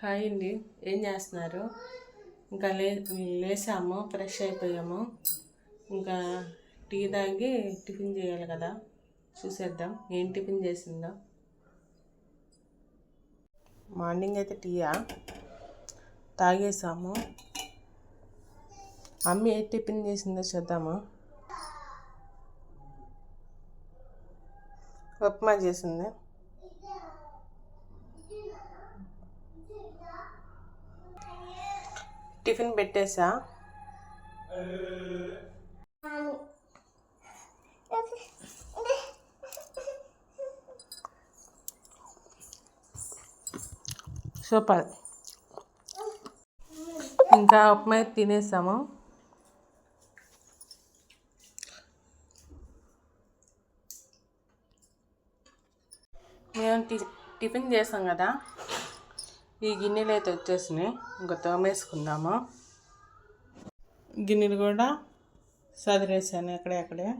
Hi అండి, ఏం చేస్తున్నారు? ఇంకా లేసాము, ఫ్రెష్ అయిపోయాము. ఇంకా టీ తాగి టిఫిన్ చేయాలి కదా, చూసేద్దాం ఏం టిఫిన్ చేసిందో. మార్నింగ్ అయితే టీయా తాగేసాము. అమ్మ ఏ టిఫిన్ చేసిందో చూద్దాము. ఉప్మా చేసింది. టిఫిన్ పెట్టేసా. సూపర్. ఇంకా ఉప్మా తినేసాము. మేము టిఫిన్ చేసాం కదా, ఈ గిన్నెలు అయితే వచ్చేసినాయి. ఇంకా తోమేసుకుందాము. గిన్నెలు కూడా సదిరేసాను ఎక్కడే.